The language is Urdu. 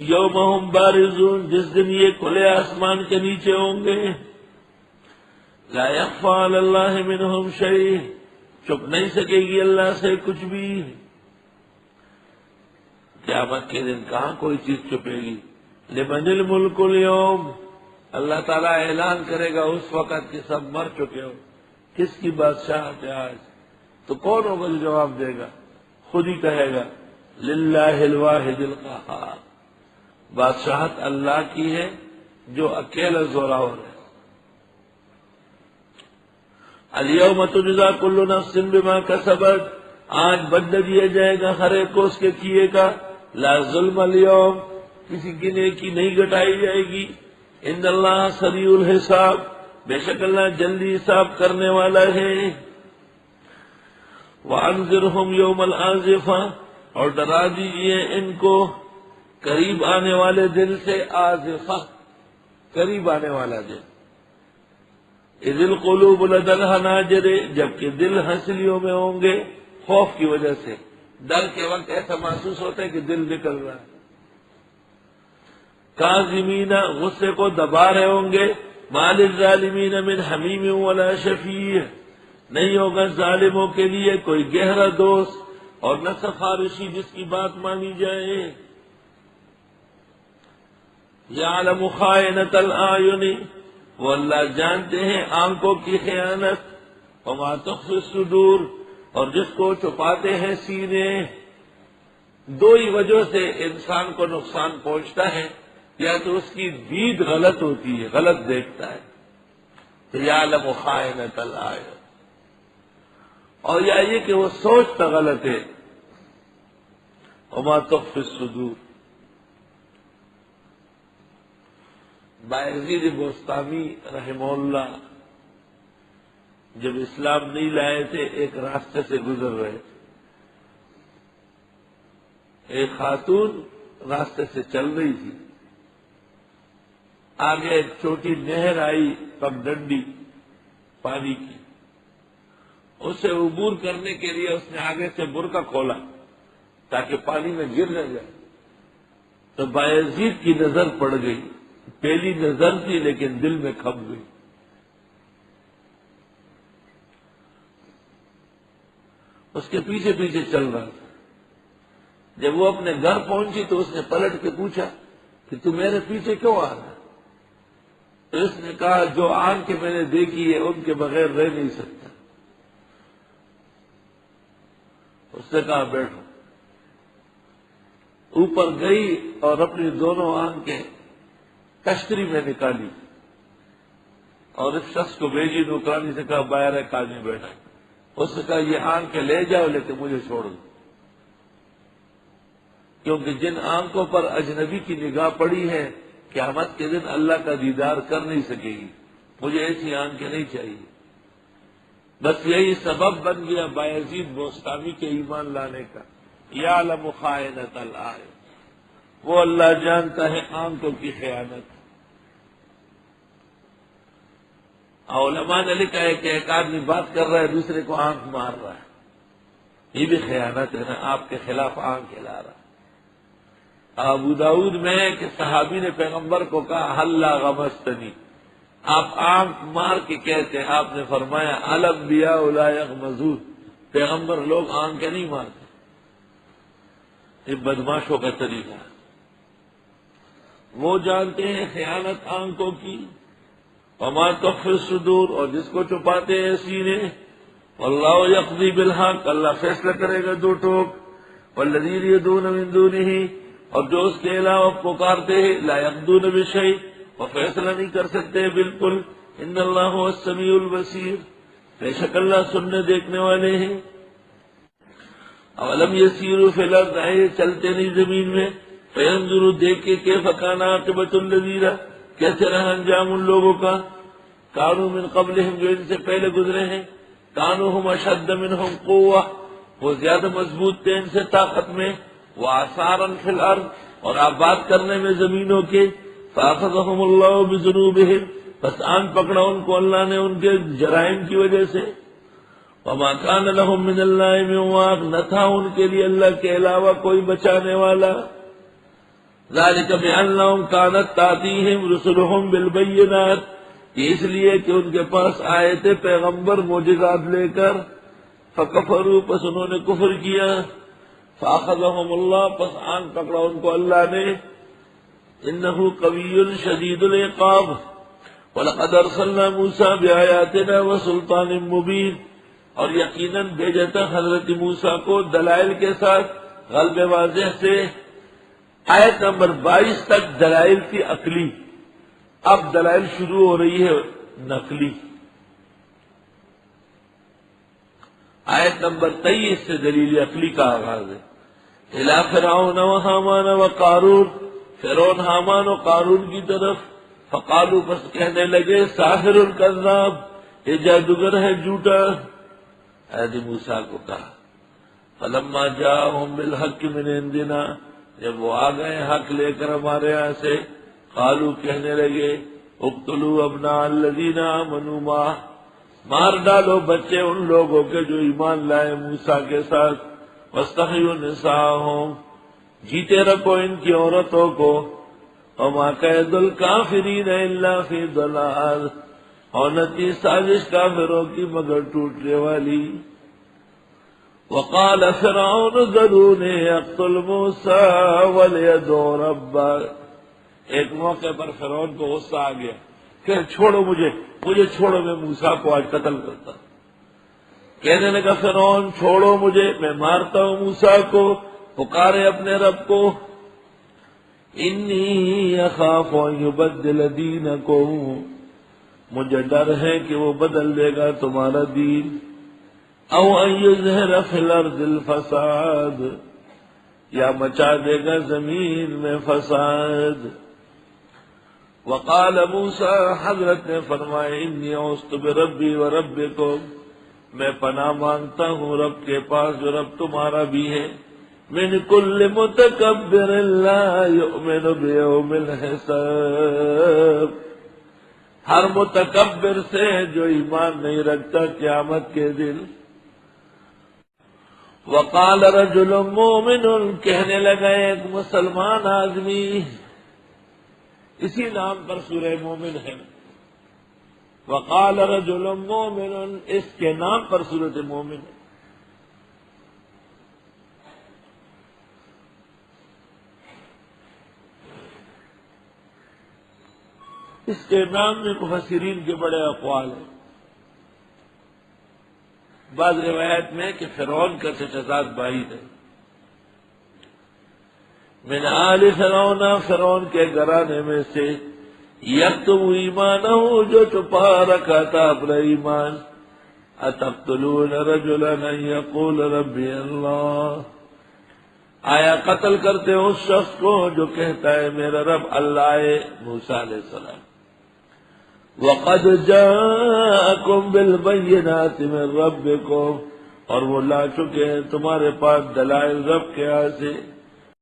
یوم ہم بارزون، جس دن یہ کھلے آسمان کے نیچے ہوں گے، لا یخفی علی اللہ منہم شیء، چھپ نہیں سکے گی اللہ سے کچھ بھی۔ قیامت کے دن کہاں کوئی چیز چھپے گی۔ لمن الملک اليوم، اللہ تعالیٰ اعلان کرے گا اس وقت کہ سب مر چکے ہو، کس کی بادشاہت ہے آج؟ تو کون ہوگا جو جواب دے گا؟ خود ہی کہے گا للہ الواحد القہار، بادشاہت اللہ کی ہے جو اکیلا زوراور ہے۔ الیوم تجزی کل نفس بما کسبت، آج بدلہ دیا جائے گا ہر ایک کو اس کے کیے کا۔ لا ظلم الیوم، کسی کی نیکی نہیں گھٹائی جائے گی۔ ان اللہ سریع الحساب، بے شک اللہ جلدی حساب کرنے والا ہے۔ وانذرہم یوم الآزفہ، اور ڈرا دیجئے ان کو قریب آنے والے دن سے۔ آزفہ، قریب آنے والا دن۔ اذ القلوب لدى الحناجر، جبکہ دل ہنسلیوں میں ہوں گے خوف کی وجہ سے۔ ڈر کے وقت ایسا محسوس ہوتا ہے کہ دل نکل رہا ہے۔ کاظمین، غصے کو دبا رہے ہوں گے۔ ما للظالمین من حمیم ولا شفیع، نہیں ہوگا ظالموں کے لیے کوئی گہرا دوست اور نہ سفارشی جس کی بات مانی جائے۔ یعلم خائنۃ الاعین، وہ اللہ جانتے ہیں آنکھوں کی خیانت۔ وما تخفی الصدور، اور جس کو چھپاتے ہیں سینے۔ دو ہی وجہ سے انسان کو نقصان پہنچتا ہے، یا تو اس کی دید غلط ہوتی ہے، غلط دیکھتا ہے، تو یعلم خائنۃ الاعین، اور یا یہ کہ وہ سوچتا غلط ہے۔ وما تخفی الصدور۔ بایزید بوستامی رحمہ اللہ جب اسلام نہیں لائے تھے، ایک راستے سے گزر رہے، ایک خاتون راستے سے چل رہی تھی، آگے ایک چھوٹی نہر آئی پگڈنڈی پانی کی، اسے عبور کرنے کے لیے اس نے آگے سے برقع کھولا تاکہ پانی میں گر نہ جائے، تو بایزید کی نظر پڑ گئی۔ پہلی نظر تھی لیکن دل میں کھپ گئی۔ اس کے پیچھے پیچھے چل رہا تھا۔ جب وہ اپنے گھر پہنچی تو اس نے پلٹ کے پوچھا کہ تم میرے پیچھے کیوں آ رہا؟ تو اس نے کہا جو آنکھیں میں نے دیکھی ہے ان کے بغیر رہ نہیں سکتا۔ اس نے کہا بیٹھو۔ اوپر گئی اور اپنی دونوں آنکھیں کشتری میں نکالی اور اس شخص کو بھیجی، نوکرانی سے کہا باہر ایک آدمی بیٹھا۔ اس نے کہا یہ آنکھیں لے جاؤ لیکن مجھے چھوڑ دو، کیونکہ جن آنکھوں پر اجنبی کی نگاہ پڑی ہے قیامت کے دن اللہ کا دیدار کر نہیں سکے گی، مجھے ایسی آنکھیں نہیں چاہیے۔ بس یہی سبب بن گیا بایزید بوستامی کے ایمان لانے کا۔ یعلم خائنۃ الاعین، وہ اللہ جانتا ہے آنکھوں کی خیانت۔ علماء نے لکھا ہے کہ ایک آدمی بات کر رہا ہے دوسرے کو آنکھ مار رہا ہے، یہ بھی خیانت ہے نا، آپ کے خلاف آنکھ ہلا رہا ہے۔ ابو داؤد میں ہے کہ صحابی نے پیغمبر کو کہا ہلا غمزتنی، آپ آنکھ مار کے کہتے ہیں، آپ نے فرمایا الانبیاء لا یغمزون، پیغمبر لوگ آنکھیں نہیں مارتے۔ یہ بدماشوں کا طریقہ ہے، وہ جانتے ہیں خیانت آنکھوں کی۔ وما تخفی الصدور، اور جس کو چھپاتے ہیں سینے۔ واللہ یقضی بالحق، اللہ فیصلہ کرے گا دو ٹوک۔ والذین یدعون من دونہ، اور جو اس کے علاوہ پکارتے ہیں، لا یقضون بشیء، وہ فیصلہ نہیں کر سکتے بالکل۔ ان اللہ هو السمیع البصیر، بے شک اللہ سننے دیکھنے والے ہیں۔ اولم یسیروا فی الارض، چلتے نہیں زمین میں، فینظروا دیکھے کیف کان عاقبۃ الذین، کیسے رہا انجام ان لوگوں کا، کانوا من قبلہم، جو ان سے پہلے گزرے ہیں، کانوا ہم اشد منہم قوہ، وہ زیادہ مضبوط تھے ان سے طاقت میں، وآثارا فی الارض، اور آباد کرنے میں زمینوں کے، فاخذہم اللہ بذنوبہم، بس آن پکڑا ان کو اللہ نے ان کے جرائم کی وجہ سے۔ وما کان لہم من اللہ من واق، نہ تھا ان کے لیے اللہ کے علاوہ کوئی بچانے والا۔ ذالک بأنہم کانت تأتیہم رسلہم بالبینات، اس لیے کہ ان کے پاس آئے تھے پیغمبر معجزات لے کر، فکفروا پس انہوں نے کفر کیا، فاخذہم اللہ پس آن پکڑا ان کو اللہ نے، انہ قوی شدید العقاب، وَلَقَدْ أَرْسَلْنَا مُوسَىٰ بِآيَاتِنَا وَسُلْطَانٍ مُّبِينٍ، اور یقیناً بھیجا تھا حضرت موسیٰ کو دلائل کے ساتھ غلب واضح سے۔ آیت نمبر 22 تک دلائل تھی عقلی، اب دلائل شروع ہو رہی ہے نقلی۔ آیت نمبر 23 سے دلیل عقلی کا آغاز ہے۔ اِلَىٰ فِرْعَوْنَ وَحَامَانَ وَقَارُونَ، فرعون حامان و قارون کی طرف، فقالوا بس کہنے لگے ساحر کذاب، یہ جادوگر ہے جھوٹا۔ حضرت موسیٰ کو کہا فلما جاءهم بالحق من عندنا، جب وہ آ گئے حق لے کر ہمارے یہاں سے، قالوا کہنے لگے اقتلوا ابناء الذین آمنوا معه، مار ڈالو بچے ان لوگوں کے جو ایمان لائے موسیٰ کے ساتھ، واستحیوا نساءهم، جیتے رکھو ان کی عورتوں کو، وما قید الکافرین الا فی ضلال، اور نہ تھی سازش کافروں کی مگر ٹوٹنے والی۔ وقال فرعون ذرونی اقتل موسیٰ ولیدعو ربہ، ایک موقع پر فرعون کو غصہ آ گیا کہ چھوڑو مجھے چھوڑو، میں موسیٰ کو آج قتل کرتا۔ کہنے لگا فرعون چھوڑو مجھے، میں مارتا ہوں موسیٰ کو، پکارے اپنے رب کو۔ انی اخاف ان یبدل دینکم، مجھے ڈر ہے کہ وہ بدل دے گا تمہارا دین، او ان یظہر فی الارض الفساد، یا مچا دے گا زمین میں فساد۔ وقال موسیٰ، حضرت نے فرمایا انی اعوذ بربی و ربکم، میں پناہ مانگتا ہوں رب کے پاس جو رب تمہارا بھی ہے، من کل متکبر لا یؤمن بیوم الحساب، ہر متکبر سے جو ایمان نہیں رکھتا قیامت کے دن۔ وقال رجل مومن، کہنے لگا ایک مسلمان آدمی، اسی نام پر سورہ مومن ہے، وقال رجل مومن، اس کے نام پر سورۃ مومن ہے۔ اس کے نام میں مفسرین کے بڑے اقوال ہیں۔ بعض روایت میں کہ فرعون کا چچزاد بھائی ہے، من آل فرعون، فرعون کے گھرانے میں سے، یکتم ایمانہ، جو چھپا رکھا تھا اپنا ایمان، اتقتلون رجلا ان یقول ربی اللہ، آیا قتل کرتے اس شخص کو جو کہتا ہے میرا رب اللہ ہے، موسیٰ علیہ السلام۔ وقد جاءکم بالبینات من ربکم، اور وہ لا چکے ہیں تمہارے پاس دلائل رب کے یہاں سے،